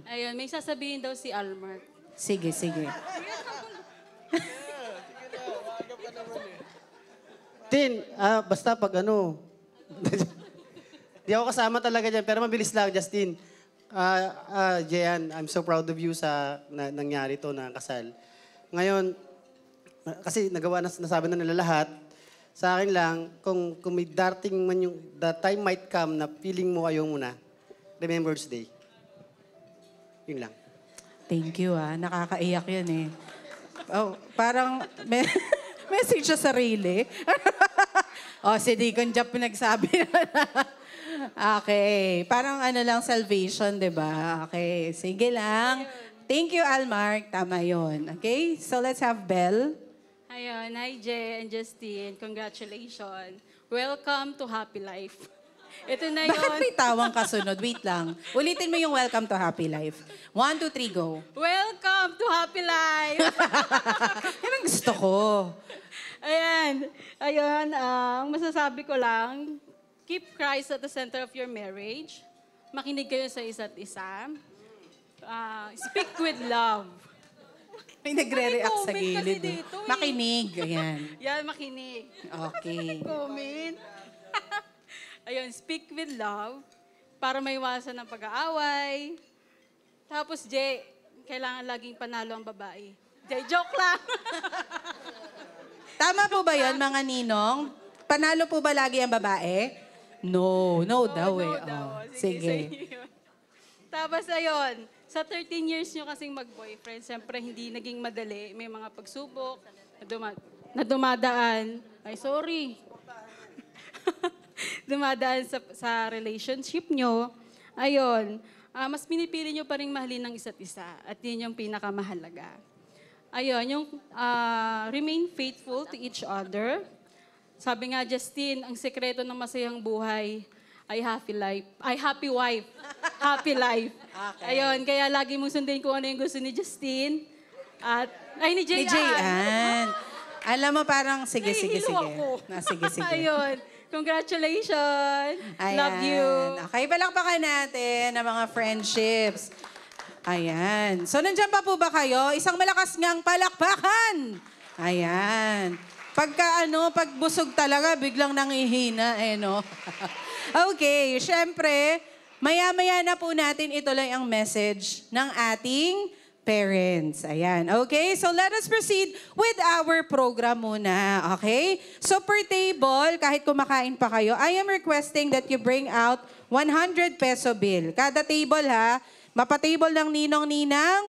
Ayun, may sasabihin daw si Almar. Sige, sige. Tin, basta pag ano. Di ako kasama talaga dyan, pero mabilis lang, Justin. Jehan, I'm so proud of you sa nangyari to na kasal. Ngayon, kasi nasabi na nila lahat, sa akin lang, kung may darting man yung, the time might come na feeling mo ayaw mo na, Remembrance Day. Yun lang. Thank you, nakakaiyak yun eh. Oh, parang message sa sarili. Si Deacon Jap pinagsabi na. Okay. Parang ano lang, salvation, di ba? Okay. Sige lang. Thank you, Almark. Tama yun. Okay? So let's have Belle. Ayun, hi Jay and Justine. Congratulations. Welcome to Happy Life. Ito na yun. Bakit may tawang kasunod? Wait lang. Ulitin mo yung welcome to Happy Life. 1, 2, 3, go. Welcome to Happy Life! Yan ang gusto ko. Ayan. Ayun, ang masasabi ko lang, keep Christ at the center of your marriage. Makinig kayo sa isa't isa. Speak with love. May nagre-react sa May comment gilid. kasi dito eh. Makinig. Ayan. Yan, makinig. Okay. Comment. Ayun, speak with love para maiwasan ng pag-aaway. Tapos, Jay, kailangan laging panalo ang babae. Jay, joke lang. Tama po ba yun, mga ninong? Panalo po ba lagi ang babae? No. No daw eh. daw. Sige. Sa inyo yun. Tapos, ayun, sa 13 years nyo kasing mag-boyfriend, siyempre hindi naging madali. May mga pagsubok na dumadaan. Ay, sorry. Dumadaan sa relationship nyo. Ayun, mas pinipili nyo pa rin mahalin ng isa't isa. At yun yung pinakamahalaga. Ayun, yung remain faithful to each other. Sabi nga, Justine, ang sekreto ng masayang buhay ay happy wife. Happy life. Okay. Ayun, kaya lagi mong sundin kung ano yung gusto ni Justine. Ni Jay Ni Jay-Ann. Alam mo, parang, sige. Ako. Sige. Ayun. Congratulations. Ayan. Love you. Okay, palakpakan natin ang mga friendships. Ayan. So, nandiyan pa po ba kayo? Isang malakas ngang palakpakan. Ayan. Pag busog talaga, biglang nangihina, no? Okay, syempre, maya-maya na po natin ito lang ang message ng ating parents. Ayan. Okay? So let us proceed with our program muna. Okay? So per table, kahit kumakain pa kayo, I am requesting that you bring out 100 peso bill. Kada table mapa-table ng ninong-ninang,